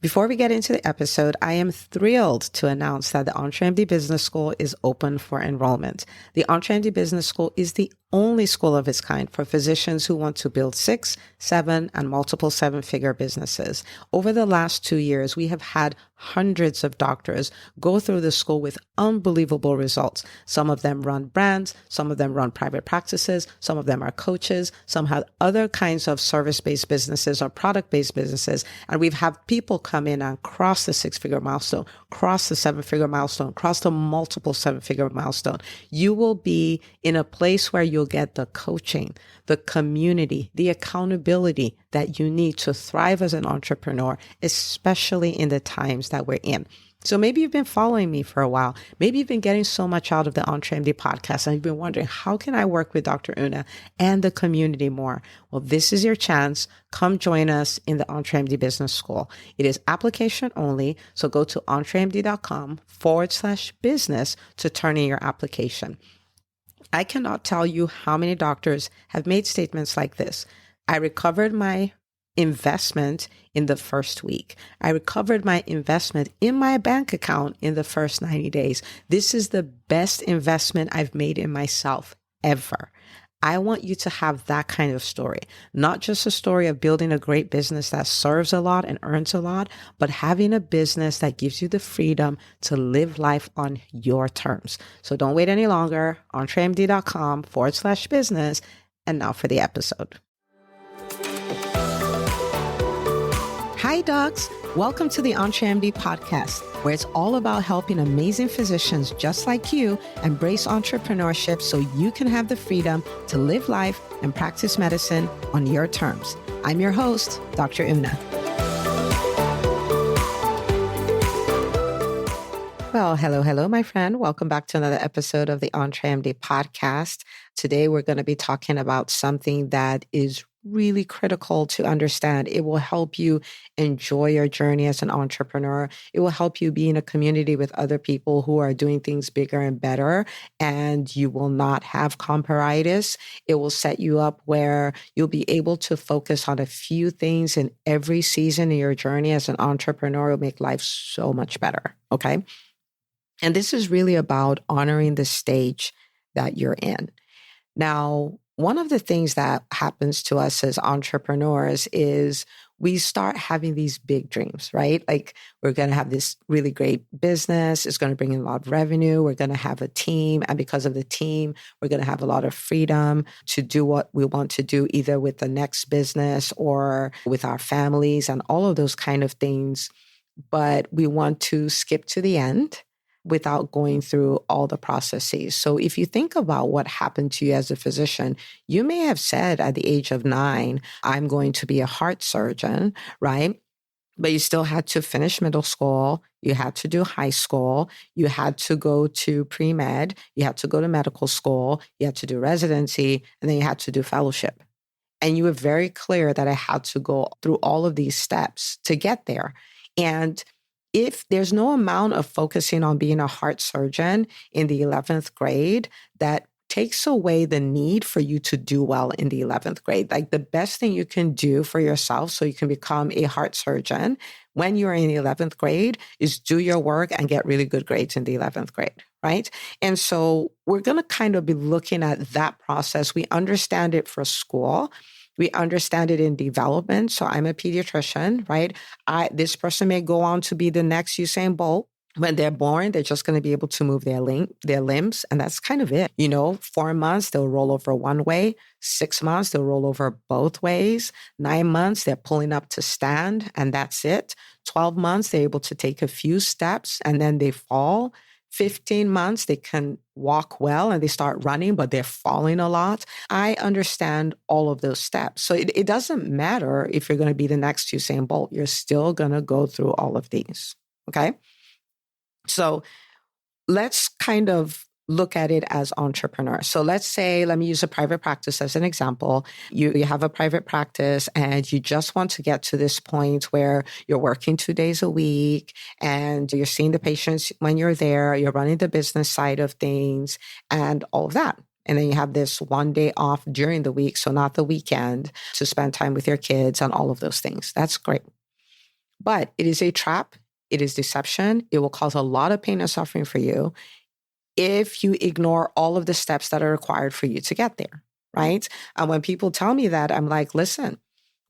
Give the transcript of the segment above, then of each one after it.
Before we get into the episode, I am thrilled to announce that the Entremdee Business School is open for enrollment. The Entremdee Business School is the only school of its kind for physicians who want to build 6, 7, and multiple 7-figure businesses. Over the last 2 years, we have had hundreds of doctors go through the school with unbelievable results. Some of them run brands, some of them run private practices, some of them are coaches, some have other kinds of service-based businesses or product-based businesses. And we've had people come in and cross the 6-figure milestone, cross the 7-figure milestone, cross the multiple 7-figure milestone. You will be in a place where you'll get the coaching, the community, the accountability that you need to thrive as an entrepreneur, especially in the times that we're in. So maybe you've been following me for a while. Maybe you've been getting so much out of the Entremdee podcast and you've been wondering, how can I work with Dr. Una and the community more? Well, this is your chance. Come join us in the Entremdee Business School. It is application only. So go to entremdee.com/business to turn in your application. I cannot tell you how many doctors have made statements like this. I recovered my investment in the first week. I recovered my investment in my bank account in the first 90 days. This is the best investment I've made in myself ever. I want you to have that kind of story, not just a story of building a great business that serves a lot and earns a lot, but having a business that gives you the freedom to live life on your terms. So don't wait any longer. entremdee.com/business. And now for the episode. Hi, docs. Welcome to the Entremdee podcast, where it's all about helping amazing physicians just like you embrace entrepreneurship so you can have the freedom to live life and practice medicine on your terms. I'm your host, Dr. Una. Well, hello, my friend. Welcome back to another episode of the Entremdee podcast. Today, we're going to be talking about something that is really critical to understand. It will help you enjoy your journey as an entrepreneur. It will help you be in a community with other people who are doing things bigger and better, and you will not have comparitis. It will set you up where you'll be able to focus on a few things in every season in your journey as an entrepreneur. It'll make life so much better. Okay. And this is really about honoring the stage that you're in. Now, one of the things that happens to us as entrepreneurs is we start having these big dreams, right? Like we're going to have this really great business. It's going to bring in a lot of revenue. We're going to have a team. And because of the team, we're going to have a lot of freedom to do what we want to do, either with the next business or with our families and all of those kind of things. But we want to skip to the end without going through all the processes. So if you think about what happened to you as a physician, you may have said at the age of 9, I'm going to be a heart surgeon, right? But you still had to finish middle school. You had to do high school. You had to go to pre-med. You had to go to medical school. You had to do residency, and then you had to do fellowship. And you were very clear that I had to go through all of these steps to get there. And if there's no amount of focusing on being a heart surgeon in the 11th grade, that takes away the need for you to do well in the 11th grade. Like the best thing you can do for yourself so you can become a heart surgeon when you're in the 11th grade is do your work and get really good grades in the 11th grade, right? And so we're going to kind of be looking at that process. We understand it for school. We understand it in development. So I'm a pediatrician, right? This person may go on to be the next Usain Bolt. When they're born, they're just going to be able to move their limbs. And that's kind of it. 4 months, they'll roll over one way. 6 months, they'll roll over both ways. 9 months, they're pulling up to stand. And that's it. 12 months, they're able to take a few steps and then they fall. 15 months, they can walk well and they start running, but they're falling a lot. I understand all of those steps. So it doesn't matter if you're going to be the next Usain Bolt. You're still going to go through all of these. Okay. So let's kind of look at it as entrepreneurs. So let's say, let me use a private practice as an example. You have a private practice and you just want to get to this point where you're working 2 days a week and you're seeing the patients when you're there, you're running the business side of things and all of that. And then you have this 1 day off during the week, so not the weekend, to spend time with your kids and all of those things. That's great. But it is a trap. It is deception. It will cause a lot of pain and suffering for you if you ignore all of the steps that are required for you to get there, right? And when people tell me that, I'm like, listen,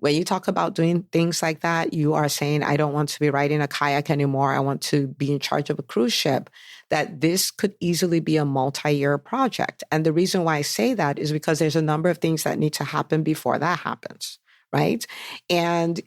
when you talk about doing things like that, you are saying, I don't want to be riding a kayak anymore. I want to be in charge of a cruise ship. That this could easily be a multi-year project. And the reason why I say that is because there's a number of things that need to happen before that happens, right? And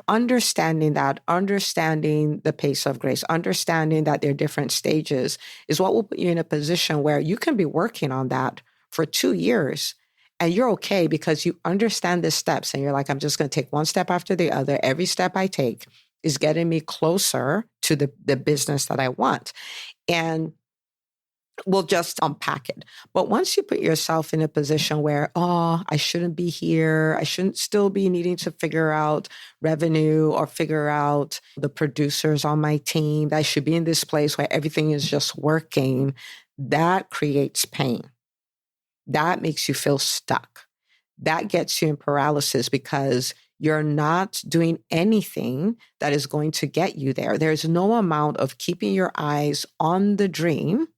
understanding the pace of grace, understanding that there are different stages is what will put you in a position where you can be working on that for 2 years and you're okay because you understand the steps and you're like, I'm just going to take one step after the other. Every step I take is getting me closer to the business that I want. And we'll just unpack it. But once you put yourself in a position where, oh, I shouldn't be here, I shouldn't still be needing to figure out revenue or figure out the producers on my team, that I should be in this place where everything is just working, that creates pain. That makes you feel stuck. That gets you in paralysis because you're not doing anything that is going to get you there. There's no amount of keeping your eyes on the dream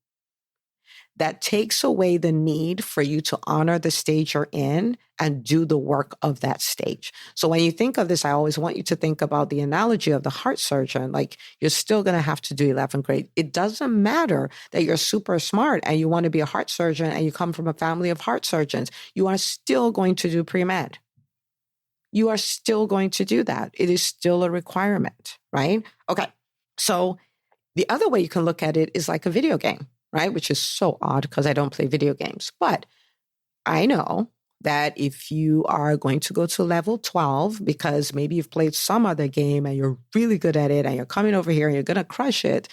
that takes away the need for you to honor the stage you're in and do the work of that stage. So when you think of this, I always want you to think about the analogy of the heart surgeon. Like, you're still going to have to do 11th grade. It doesn't matter that you're super smart and you want to be a heart surgeon and you come from a family of heart surgeons. You are still going to do pre-med. You are still going to do that. It is still a requirement, right? Okay. So the other way you can look at it is like a video game, right? Which is so odd because I don't play video games. But I know that if you are going to go to level 12, because maybe you've played some other game and you're really good at it and you're coming over here and you're going to crush it,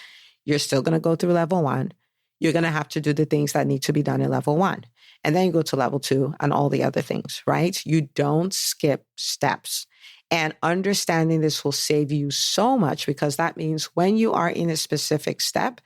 you're still going to go through level 1. You're going to have to do the things that need to be done in level 1. And then you go to level 2 and all the other things, right? You don't skip steps. And understanding this will save you so much, because that means when you are in a specific step,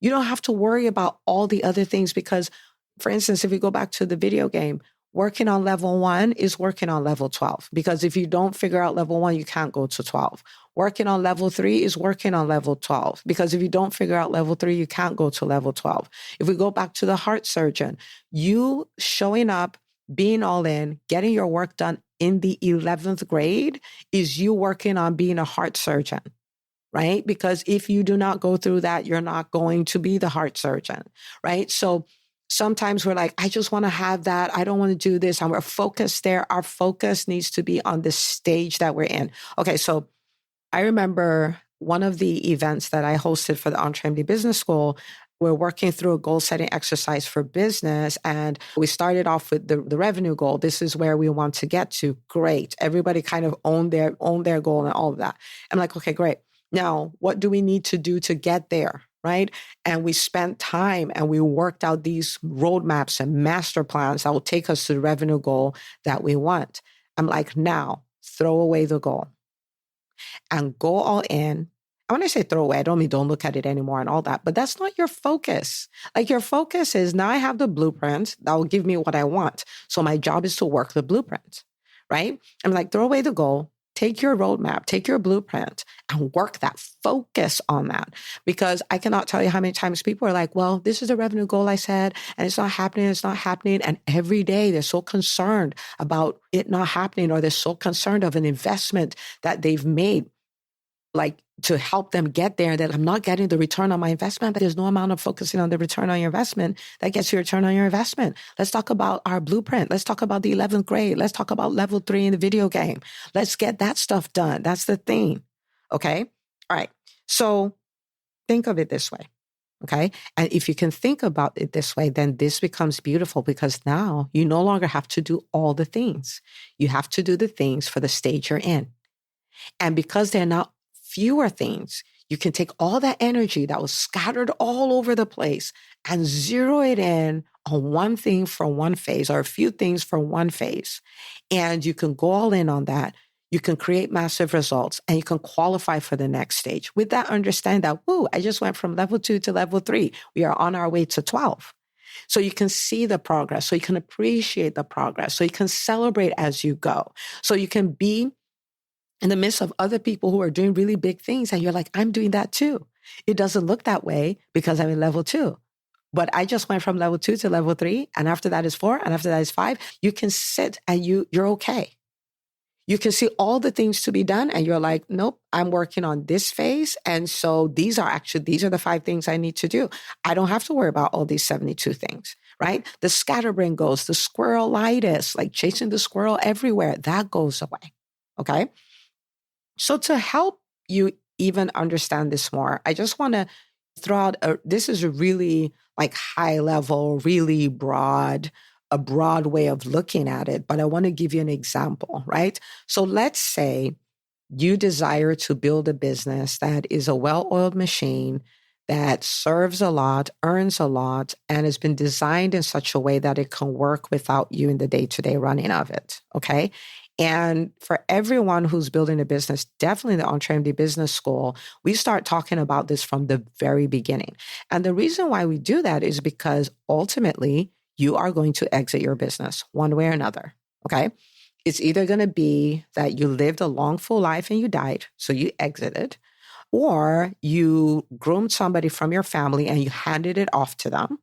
you don't have to worry about all the other things. Because, for instance, if we go back to the video game, working on level 1 is working on level 12. Because if you don't figure out level 1, you can't go to 12. Working on level 3 is working on level 12. Because if you don't figure out level 3, you can't go to level 12. If we go back to the heart surgeon, you showing up, being all in, getting your work done in the 11th grade is you working on being a heart surgeon. Right? Because if you do not go through that, you're not going to be the heart surgeon, right? So sometimes we're like, I just want to have that. I don't want to do this. And we're focused there. Our focus needs to be on the stage that we're in. Okay, so I remember one of the events that I hosted for the Entremdee Business School. We're working through a goal setting exercise for business. And we started off with the revenue goal. This is where we want to get to. Great. Everybody kind of owned their goal and all of that. I'm like, okay, great. Now, what do we need to do to get there, right? And we spent time and we worked out these roadmaps and master plans that will take us to the revenue goal that we want. I'm like, now, throw away the goal and go all in. And when I say throw away, I don't mean don't look at it anymore and all that, but that's not your focus. Like, your focus is, now I have the blueprint that will give me what I want. So my job is to work the blueprint, right? I'm like, throw away the goal. Take your roadmap, take your blueprint and work that, focus on that. Because I cannot tell you how many times people are like, well, this is the revenue goal I said, and it's not happening. And every day they're so concerned about it not happening, or they're so concerned of an investment that they've made, like, to help them get there, that I'm not getting the return on my investment. But there's no amount of focusing on the return on your investment that gets you a return on your investment. Let's talk about our blueprint. Let's talk about the 11th grade. Let's talk about level 3 in the video game. Let's get that stuff done. That's the thing. Okay. All right. So think of it this way. Okay. And if you can think about it this way, then this becomes beautiful, because now you no longer have to do all the things. You have to do the things for the stage you're in. And because they're not fewer things, you can take all that energy that was scattered all over the place and zero it in on one thing for one phase, or a few things for one phase. And you can go all in on that. You can create massive results and you can qualify for the next stage. With that, understand that, I just went from level 2 to level 3. We are on our way to 12. So you can see the progress, so you can appreciate the progress, so you can celebrate as you go, so you can be in the midst of other people who are doing really big things. And you're like, I'm doing that too. It doesn't look that way because I'm in level 2. But I just went from level 2 to level 3. And after that is 4. And after that is 5. You can sit and you're okay. You can see all the things to be done. And you're like, nope, I'm working on this phase. And so these are the 5 things I need to do. I don't have to worry about all these 72 things, right? The scatterbrain goes, the squirrelitis, like chasing the squirrel everywhere, that goes away. Okay. So to help you even understand this more, I just want to throw out, this is a really like high level, really broad, a broad way of looking at it, but I want to give you an example, right? So let's say you desire to build a business that is a well-oiled machine that serves a lot, earns a lot, and has been designed in such a way that it can work without you in the day-to-day running of it, okay? And for everyone who's building a business, definitely the Entremdee Business School, we start talking about this from the very beginning. And the reason why we do that is because ultimately you are going to exit your business one way or another, okay? It's either going to be that you lived a long, full life and you died, so you exited, or you groomed somebody from your family and you handed it off to them,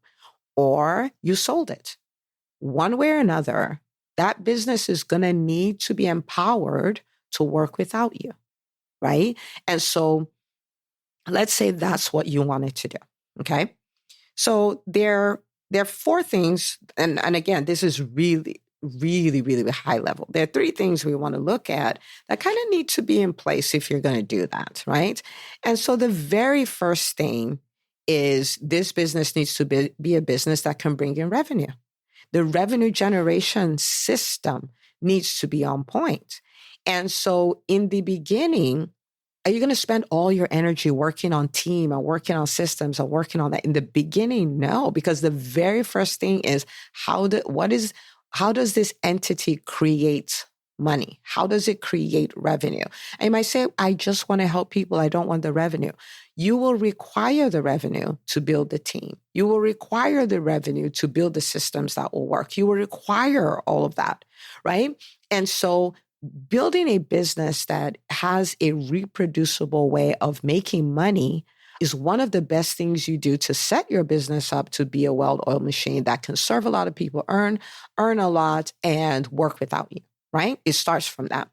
or you sold it. One way or another, that business is going to need to be empowered to work without you, right? And so let's say that's what you wanted to do, okay? So there are 4 things, and again, this is really, really, really high level. There are 3 things we want to look at that kind of need to be in place if you're going to do that, right? And so the very first thing is this business needs to be a business that can bring in revenue. The revenue generation system needs to be on point. And so in the beginning, are you going to spend all your energy working on team and working on systems and working on that? In the beginning, no, because the very first thing is how does this entity create money? How does it create revenue? And you might say, I just want to help people. I don't want the revenue. You will require the revenue to build the team. You will require the revenue to build the systems that will work. You will require all of that, right? And so building a business that has a reproducible way of making money is one of the best things you do to set your business up to be a well-oiled machine that can serve a lot of people, earn a lot, and work without you, right? It starts from that.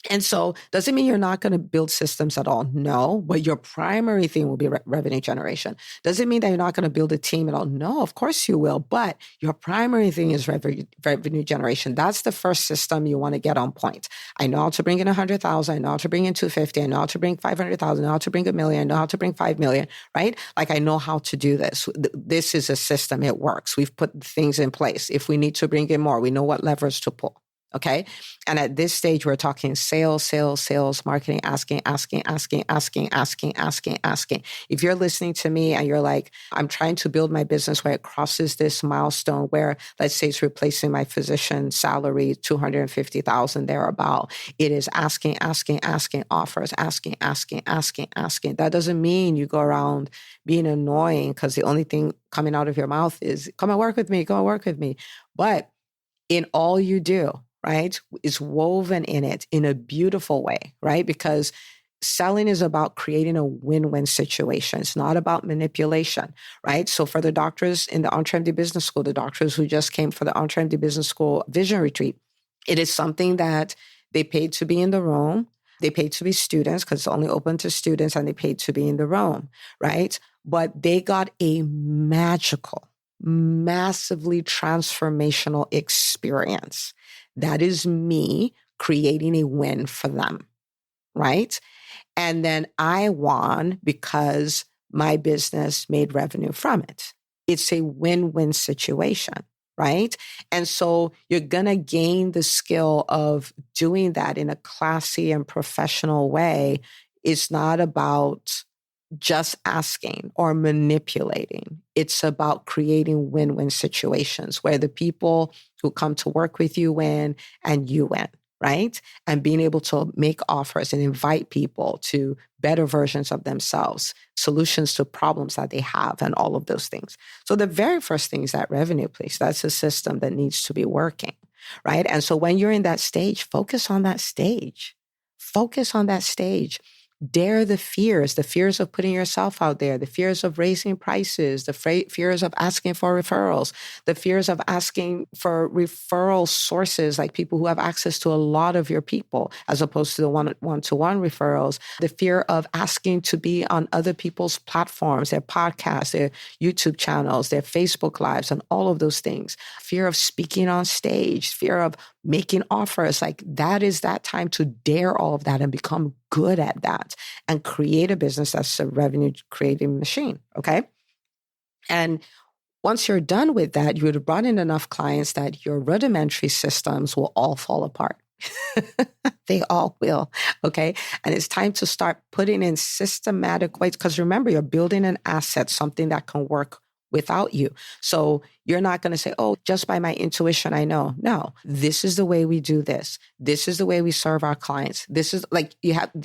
And so does it mean you're not going to build systems at all? No, but your primary thing will be revenue generation. Does it mean that you're not going to build a team at all? No, of course you will, but your primary thing is revenue generation. That's the first system you want to get on point. I know how to bring in 100,000. I know how to bring in 250. I know how to bring 500,000. I know how to bring $1 million. I know how to bring 5 million, right? Like I know how to do this. This is a system. It works. We've put things in place. If we need to bring in more, we know what levers to pull. Okay. And at this stage, we're talking sales, marketing, asking. If you're listening to me and you're like, I'm trying to build my business where it crosses this milestone where, let's say it's replacing my physician salary, 250,000 thereabout. It is asking, offers, asking. That doesn't mean you go around being annoying because the only thing coming out of your mouth is, come and work with me. But in all you do, right, is woven in it in a beautiful way, right? Because selling is about creating a win-win situation. It's not about manipulation, right? So for the doctors in the Entremdee Business School, the doctors who just came for the Entremdee Business School Vision Retreat, it is something that they paid to be in the room. They paid to be students because it's only open to students, and they paid to be in the room, right? But they got a magical, massively transformational experience. That is me creating a win for them, right? And then I won because my business made revenue from it. It's a win-win situation, right? And so you're going to gain the skill of doing that in a classy and professional way. It's not about just asking or manipulating. It's about creating win-win situations where the people who come to work with you win and you win, right? And being able to make offers and invite people to better versions of themselves, solutions to problems that they have, and all of those things. So the very first thing is that revenue piece. That's a system that needs to be working, right? And so when you're in that stage, focus on that stage. Focus on that stage. Dare the fears of putting yourself out there, the fears of raising prices, the fears of asking for referrals, the fears of asking for referral sources, like people who have access to a lot of your people, as opposed to the one-to-one referrals, the fear of asking to be on other people's platforms, their podcasts, their YouTube channels, their Facebook lives, and all of those things, fear of speaking on stage, fear of making offers. Like that is that time to dare all of that and become good at that and create a business that's a revenue creating machine. Okay. And once you're done with that, you would have brought in enough clients that your rudimentary systems will all fall apart. They all will. Okay. And it's time to start putting in systematic ways. Because remember, you're building an asset, something that can work without you. So you're not going to say, oh, just by my intuition, I know. No, this is the way we do this. This is the way we serve our clients. This is like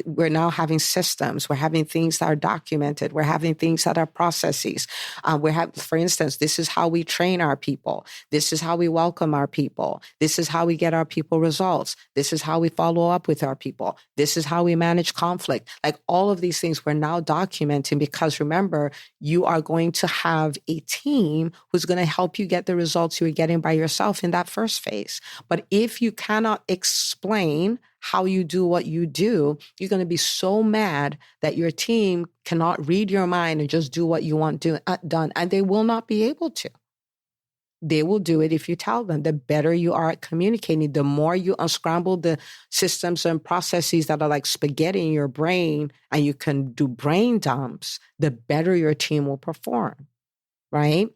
we're now having systems. We're having things that are documented. We're having things that are processes. For instance, this is how we train our people. This is how we welcome our people. This is how we get our people results. This is how we follow up with our people. This is how we manage conflict. Like all of these things we're now documenting, because remember, you are going to have a team who's going to help you get the results you were getting by yourself in that first phase. But if you cannot explain how you do what you do, you're going to be so mad that your team cannot read your mind and just do what you want done. And they will not be able to. They will do it if you tell them. The better you are at communicating, the more you unscramble the systems and processes that are like spaghetti in your brain, and you can do brain dumps, the better your team will perform, right?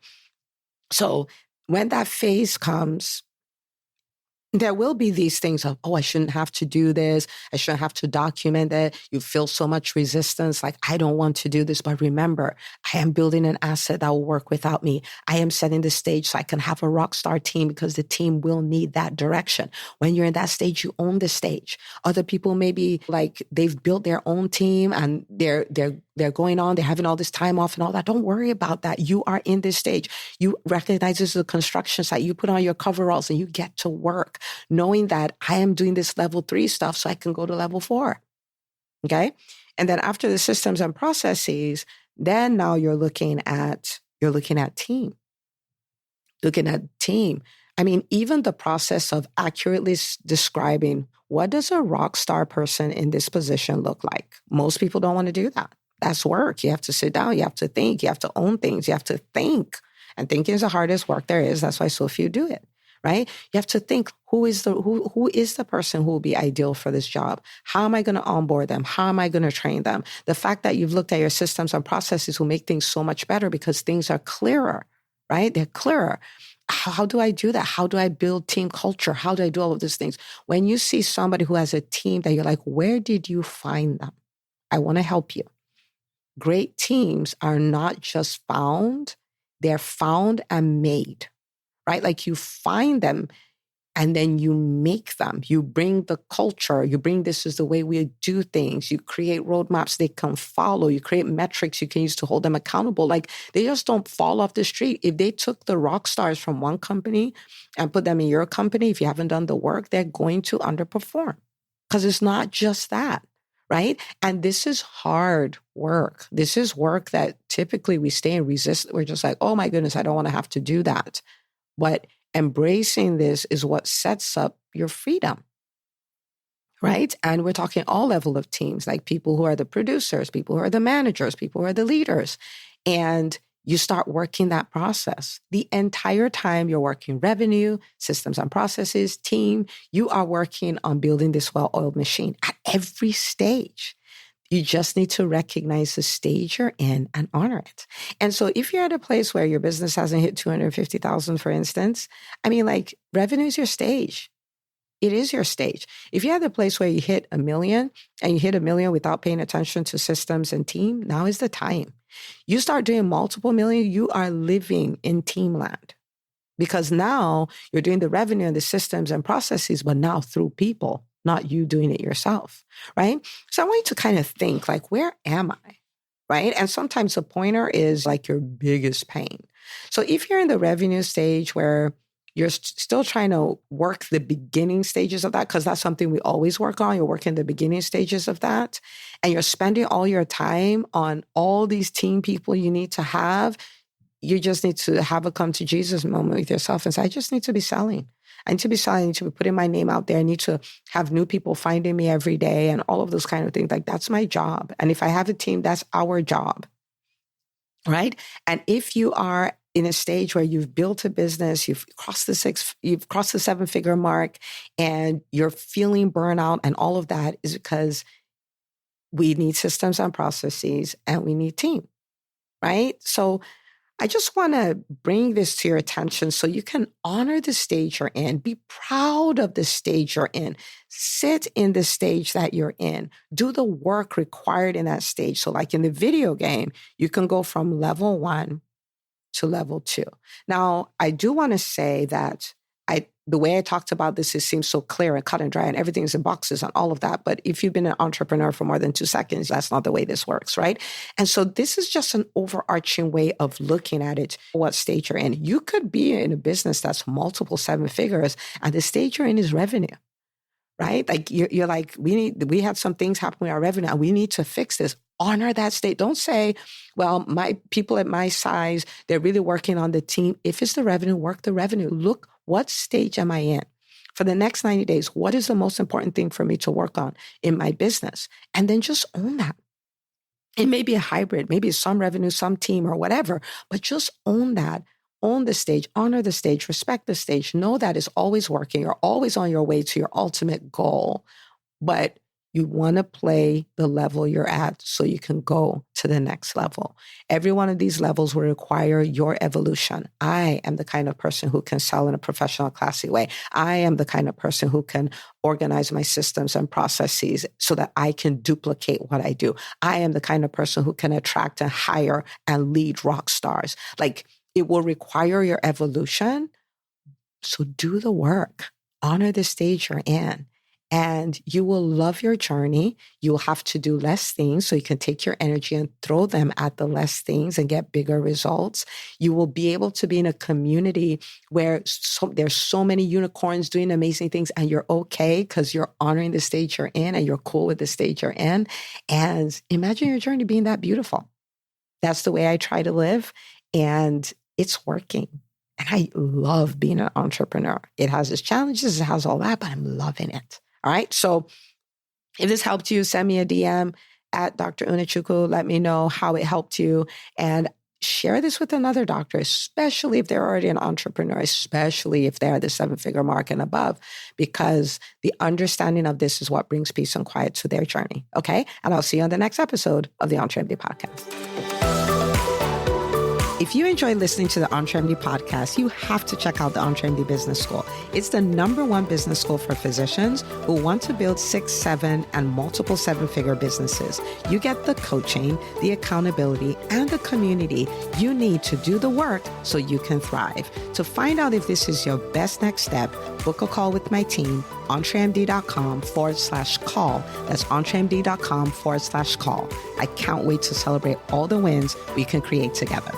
So when that phase comes, there will be these things of, oh, I shouldn't have to do this. I shouldn't have to document it. You feel so much resistance, like, I don't want to do this. But remember, I am building an asset that will work without me. I am setting the stage so I can have a rock star team, because the team will need that direction. When you're in that stage, you own the stage. Other people may be like, they've built their own team and they're going on, they're having all this time off and all that. Don't worry about that. You are in this stage. You recognize this as a construction site. You put on your coveralls and you get to work, knowing that I am doing this level 3 stuff so I can go to level 4. Okay. And then after the systems and processes, then now you're looking at team. Looking at team. I mean, even the process of accurately describing what does a rock star person in this position look like? Most people don't want to do that. That's work. You have to sit down. You have to think. You have to own things. You have to think. And thinking is the hardest work there is. That's why so few do it, right? You have to think, who is the person who will be ideal for this job? How am I going to onboard them? How am I going to train them? The fact that you've looked at your systems and processes will make things so much better, because things are clearer, right? They're clearer. How do I do that? How do I build team culture? How do I do all of these things? When you see somebody who has a team that you're like, where did you find them? I want to help you. Great teams are not just found, they're found and made, right? Like you find them and then you make them. You bring the culture, you bring this is the way we do things. You create roadmaps they can follow. You create metrics you can use to hold them accountable. Like they just don't fall off the street. If they took the rock stars from one company and put them in your company, if you haven't done the work, they're going to underperform, because it's not just that. Right? And this is hard work. This is work that typically we stay and resist. We're just like, oh my goodness, I don't want to have to do that. But embracing this is what sets up your freedom. Right? And we're talking all level of teams, like people who are the producers, people who are the managers, people who are the leaders. And you start working that process. The entire time you're working revenue, systems and processes, team, you are working on building this well-oiled machine at every stage. You just need to recognize the stage you're in and honor it. And so if you're at a place where your business hasn't hit 250,000, for instance, I mean, like revenue is your stage. It is your stage. If you're at a place where you hit 1 million and you hit 1 million without paying attention to systems and team, now is the time. You start doing multiple million, you are living in team land, because now you're doing the revenue and the systems and processes, but now through people, not you doing it yourself, right? So I want you to kind of think like, where am I, right? And sometimes the pointer is like your biggest pain. So if you're in the revenue stage where you're still trying to work the beginning stages of that, because that's something we always work on. You're working the beginning stages of that. And you're spending all your time on all these team people you need to have. You just need to have a come to Jesus moment with yourself and say, I just need to be selling. I need to be selling. I need to be putting my name out there. I need to have new people finding me every day and all of those kind of things. Like, that's my job. And if I have a team, that's our job. Right? And if you are in a stage where you've built a business, you've crossed the 7-figure mark, and you're feeling burnout, and all of that is because we need systems and processes, and we need team, right? So I just want to bring this to your attention so you can honor the stage you're in. Be proud of the stage you're in. Sit in the stage that you're in. Do the work required in that stage. So like in the video game, you can go from level 1 to level 2. Now, I do want to say that the way I talked about this, it seems so clear and cut and dry and everything's in boxes and all of that. But if you've been an entrepreneur for more than 2 seconds, that's not the way this works, right? And so this is just an overarching way of looking at it, what stage you're in. You could be in a business that's multiple 7 figures, and the stage you're in is revenue, right? Like you're like, we have some things happen with our revenue and we need to fix this. Honor that state. Don't say, well, my people at my size, they're really working on the team. If it's the revenue, work the revenue. Look, what stage am I in? For the next 90 days, what is the most important thing for me to work on in my business? And then just own that. It may be a hybrid, maybe it's some revenue, some team or whatever, but just own that. Own the stage, honor the stage, respect the stage. Know that it's always working. You're always on your way to your ultimate goal, but you want to play the level you're at so you can go to the next level. Every one of these levels will require your evolution. I am the kind of person who can sell in a professional, classy way. I am the kind of person who can organize my systems and processes so that I can duplicate what I do. I am the kind of person who can attract and hire and lead rock stars. Like, it will require your evolution. So do the work. Honor the stage you're in. And you will love your journey. You'll have to do less things so you can take your energy and throw them at the less things and get bigger results. You will be able to be in a community where there's so many unicorns doing amazing things, and you're okay because you're honoring the stage you're in and you're cool with the stage you're in. And imagine your journey being that beautiful. That's the way I try to live. And it's working. And I love being an entrepreneur. It has its challenges, it has all that, but I'm loving it. All right. So if this helped you, send me a DM at Dr. Unachukwu. Let me know how it helped you, and share this with another doctor, especially if they're already an entrepreneur, especially if they're at the 7-figure mark and above, because the understanding of this is what brings peace and quiet to their journey. Okay. And I'll see you on the next episode of the Entremdee podcast. If you enjoy listening to the Entremdee podcast, you have to check out the Entremdee Business School. It's the #1 business school for physicians who want to build 6, 7, and multiple 7-figure businesses. You get the coaching, the accountability, and the community you need to do the work so you can thrive. To find out if this is your best next step, book a call with my team, entremdee.com/call. That's entremdee.com/call. I can't wait to celebrate all the wins we can create together.